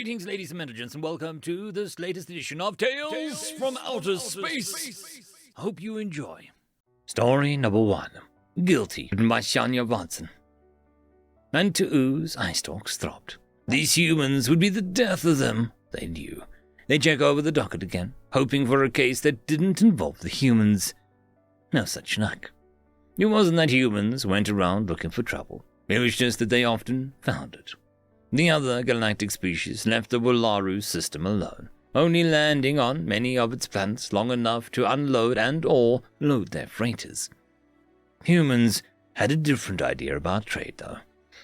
Greetings, ladies and gentlemen, and welcome to this latest edition of Tales from Outer Space. Hope you enjoy. Story number 1. Guilty, written by Shania Watson. And to Ooze, eye stalks throbbed. These humans would be the death of them, they knew. They check over the docket again, hoping for a case that didn't involve the humans. No such luck. It wasn't that humans went around looking for trouble. It was just that they often found it. The other galactic species left the Wallaru system alone, only landing on many of its planets long enough to unload and or load their freighters. Humans had a different idea about trade, though.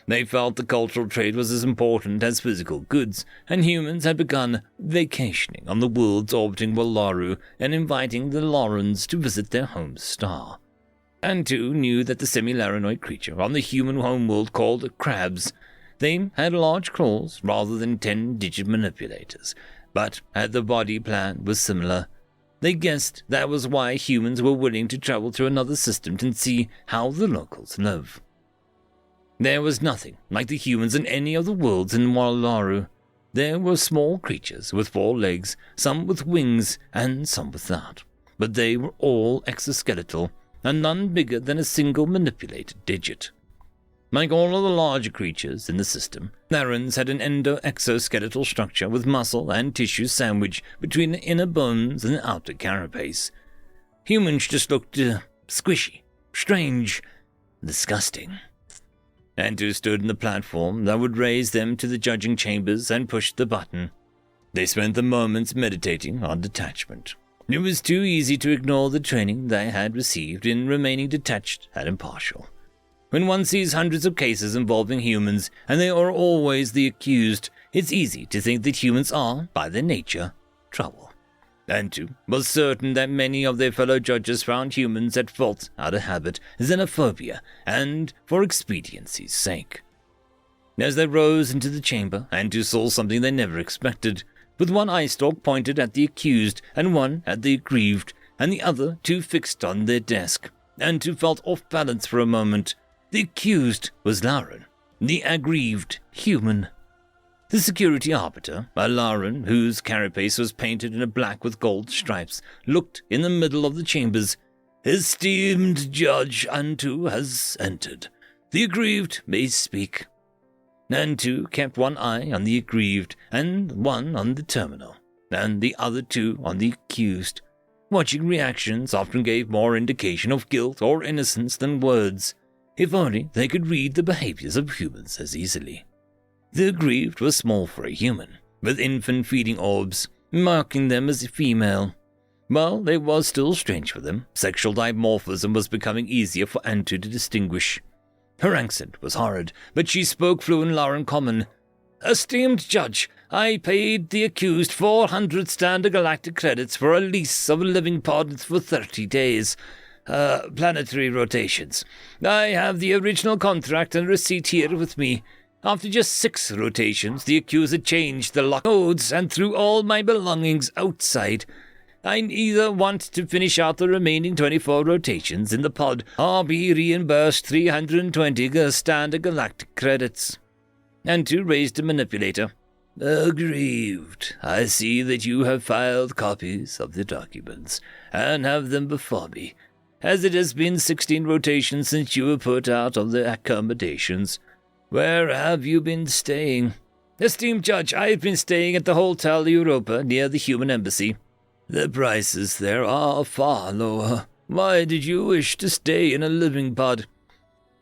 They felt the cultural trade was as important as physical goods, and humans had begun vacationing on the worlds orbiting Wallaru and inviting the Lorans to visit their home star. Antu knew that the semi-laranoid creature on the human homeworld called crabs. They had large claws rather than 10-digit manipulators, but had the body plan was similar. They guessed that was why humans were willing to travel to another system to see how the locals live. There was nothing like the humans in any of the worlds in Wallaru. There were small creatures with 4 legs, some with wings and some without, but they were all exoskeletal and none bigger than a single manipulated digit. Like all of the larger creatures in the system, Larans had an endo-exoskeletal structure with muscle and tissue sandwiched between the inner bones and the outer carapace. Humans just looked squishy, strange, disgusting. Antu stood in the platform that would raise them to the judging chambers and pushed the button. They spent the moments meditating on detachment. It was too easy to ignore the training they had received in remaining detached and impartial. When one sees hundreds of cases involving humans, and they are always the accused, it's easy to think that humans are, by their nature, trouble. Antu was certain that many of their fellow judges found humans at fault out of habit, xenophobia, and for expediency's sake. As they rose into the chamber, Antu saw something they never expected, with one eye stalk pointed at the accused and one at the aggrieved, and the other 2 fixed on their desk. Antu felt off balance for a moment. The accused was Lauren, the aggrieved human. The security arbiter, a Lauren whose carapace was painted in a black with gold stripes, looked in the middle of the chambers. Esteemed Judge Antu has entered. The aggrieved may speak. Antu kept one eye on the aggrieved and one on the terminal, and the other 2 on the accused. Watching reactions often gave more indication of guilt or innocence than words. If only they could read the behaviors of humans as easily. The aggrieved was small for a human, with infant feeding orbs, marking them as female. Well, it was still strange for them. Sexual dimorphism was becoming easier for Antu to distinguish. Her accent was horrid, but she spoke fluent Lauren Common. Esteemed Judge, I paid the accused 400 standard galactic credits for a lease of a living pod for 30 days. Planetary rotations. I have the original contract and receipt here with me. After just 6 rotations, the accuser changed the lock codes and threw all my belongings outside. I either want to finish out the remaining 24 rotations in the pod or be reimbursed 320 standard galactic credits. Antu raised a manipulator. Aggrieved. I see that you have filed copies of the documents and have them before me. As it has been 16 rotations since you were put out of the accommodations. Where have you been staying? Esteemed Judge, I have been staying at the Hotel Europa near the Human Embassy. The prices there are far lower. Why did you wish to stay in a living pod?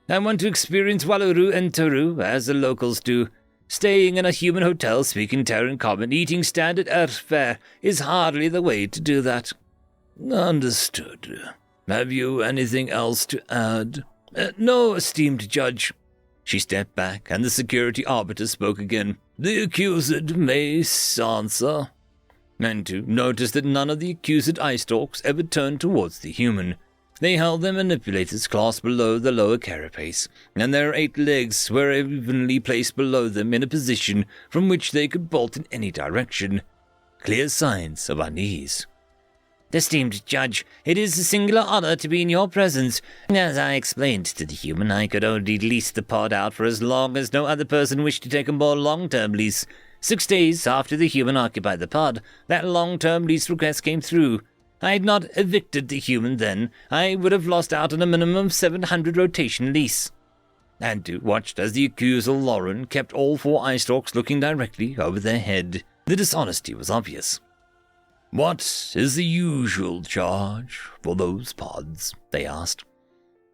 I want to experience Wallaru and Taru, as the locals do. Staying in a human hotel speaking Terran Common, eating standard Earth fare is hardly the way to do that. Understood. Have you anything else to add? No, esteemed Judge. She stepped back, and the security arbiter spoke again. The accused may answer. Antu noticed that none of the accused eye stalks ever turned towards the human. They held their manipulators clasped below the lower carapace, and their 8 legs were evenly placed below them in a position from which they could bolt in any direction. Clear signs of unease. Esteemed Judge, it is a singular honor to be in your presence. As I explained to the human, I could only lease the pod out for as long as no other person wished to take a more long-term lease. 6 days after the human occupied the pod, that long-term lease request came through. I had not evicted the human then. I would have lost out on a minimum of 700 rotation lease. Antu watched as the accuser Lauren kept all 4 ice orcs looking directly over their head. The dishonesty was obvious. "What is the usual charge for those pods?" they asked.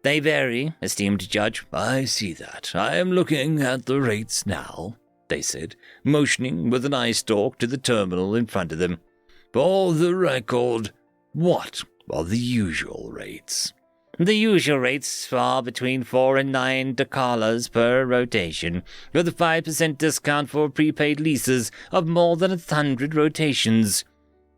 "They vary, esteemed judge." "I see that. I am looking at the rates now," they said, motioning with an eye stalk to the terminal in front of them. "For the record, what are the usual rates?" "The usual rates are between 4 and 9 Dakalas per rotation, with a 5% discount for prepaid leases of more than 100 rotations."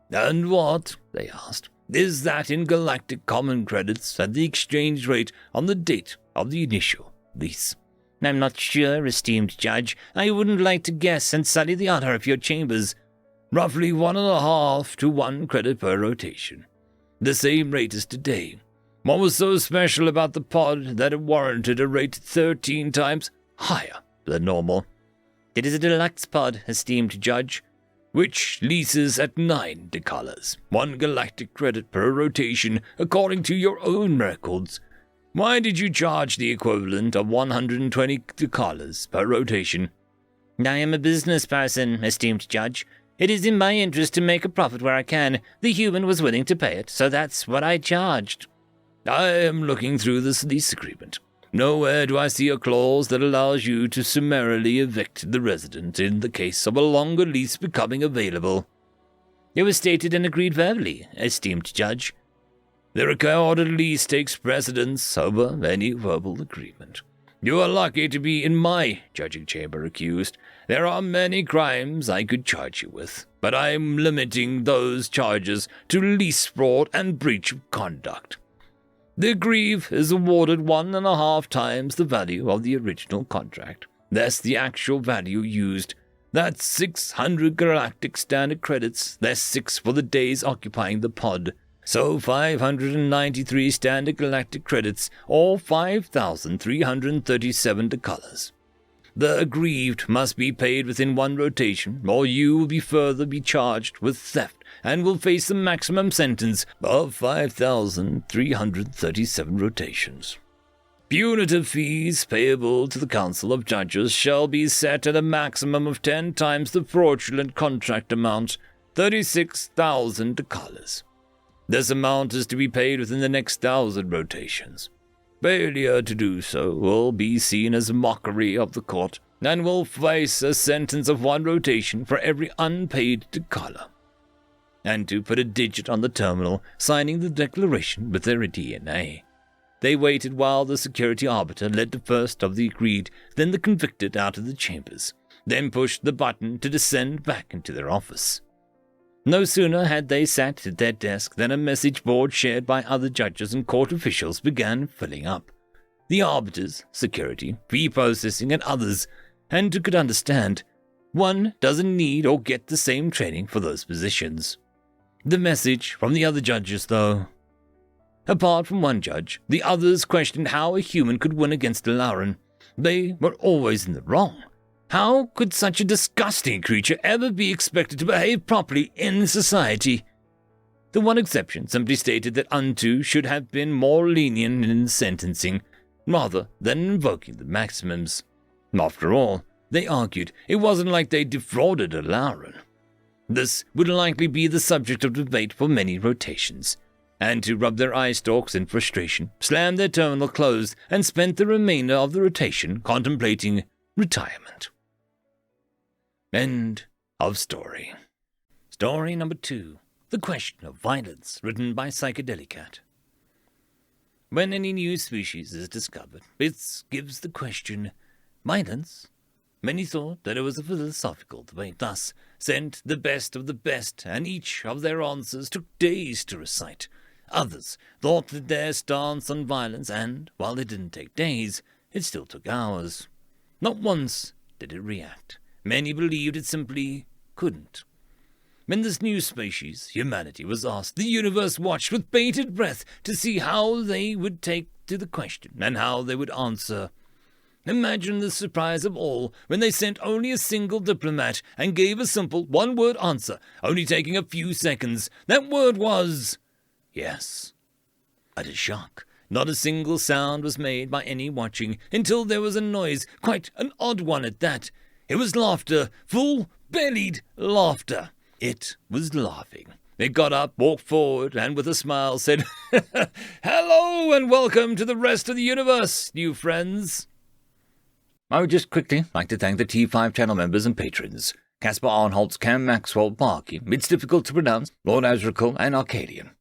"And what," they asked, "is that in galactic common credits at the exchange rate on the date of the initial lease?" "I'm not sure, esteemed judge. I wouldn't like to guess and sully the honor of your chambers." "Roughly 1.5 to 1 credit per rotation. The same rate as today. What was so special about the pod that it warranted a rate 13 times higher than normal?" "It is a deluxe pod, esteemed judge." "Which leases at 9 Dakalas, 1 galactic credit per rotation, according to your own records. Why did you charge the equivalent of 120 Dakalas per rotation?" "I am a business person, esteemed judge. It is in my interest to make a profit where I can. The human was willing to pay it, so that's what I charged." "I am looking through this lease agreement. Nowhere do I see a clause that allows you to summarily evict the resident in the case of a longer lease becoming available." "It was stated and agreed verbally, esteemed judge." "The recorded lease takes precedence over any verbal agreement. You are lucky to be in my judging chamber, accused. There are many crimes I could charge you with, but I am limiting those charges to lease fraud and breach of conduct. The grieve is awarded 1.5 times the value of the original contract. That's the actual value used. That's 600 galactic standard credits, less 6 for the days occupying the pod. So 593 standard galactic credits, or 5,337 Dakalas. The aggrieved must be paid within 1 rotation, or you will further be charged with theft and will face the maximum sentence of 5,337 rotations. Punitive fees payable to the Council of Judges shall be set at a maximum of 10 times the fraudulent contract amount, 36,000 Dakalas. This amount is to be paid within the next 1,000 rotations. Failure to do so will be seen as a mockery of the court and will face a sentence of 1 rotation for every unpaid Dakala." And to put a digit on the terminal, signing the declaration with their DNA. They waited while the security arbiter led the first of the agreed, then the convicted out of the chambers, then pushed the button to descend back into their office. No sooner had they sat at their desk than a message board shared by other judges and court officials began filling up. The arbiters, security, pre-processing, and others, and could understand, one doesn't need or get the same training for those positions. The message from the other judges, though. Apart from one judge, the others questioned how a human could win against a Lauren. They were always in the wrong. How could such a disgusting creature ever be expected to behave properly in society? The one exception simply stated that Unto should have been more lenient in sentencing, rather than invoking the maximums. After all, they argued, it wasn't like they defrauded a Lauren. This would likely be the subject of debate for many rotations, and to rub their eye stalks in frustration, slammed their terminal closed and spent the remainder of the rotation contemplating retirement. End of story. Story number 2. The Question of Violence, written by Psychedelicat. When any new species is discovered, it gives the question, violence? Many thought that it was a philosophical debate, thus sent the best of the best, and each of their answers took days to recite. Others thought that their stance on violence, and, while it didn't take days, it still took hours. Not once did it react. Many believed it simply couldn't. When this new species, humanity, was asked, the universe watched with bated breath to see how they would take to the question and how they would answer. Imagine the surprise of all when they sent only a single diplomat and gave a simple one-word answer, only taking a few seconds. That word was yes. Utter shock. Not a single sound was made by any watching until there was a noise, quite an odd one at that. It was laughter, full-bellied laughter. It was laughing. It got up, walked forward, and with a smile said, "Hello and welcome to the rest of the universe, new friends." I would just quickly like to thank the T5 channel members and patrons. Caspar Arnholtz, Cam Maxwell, Barky, it's difficult to pronounce, Lord Azrakul, and Arcadian.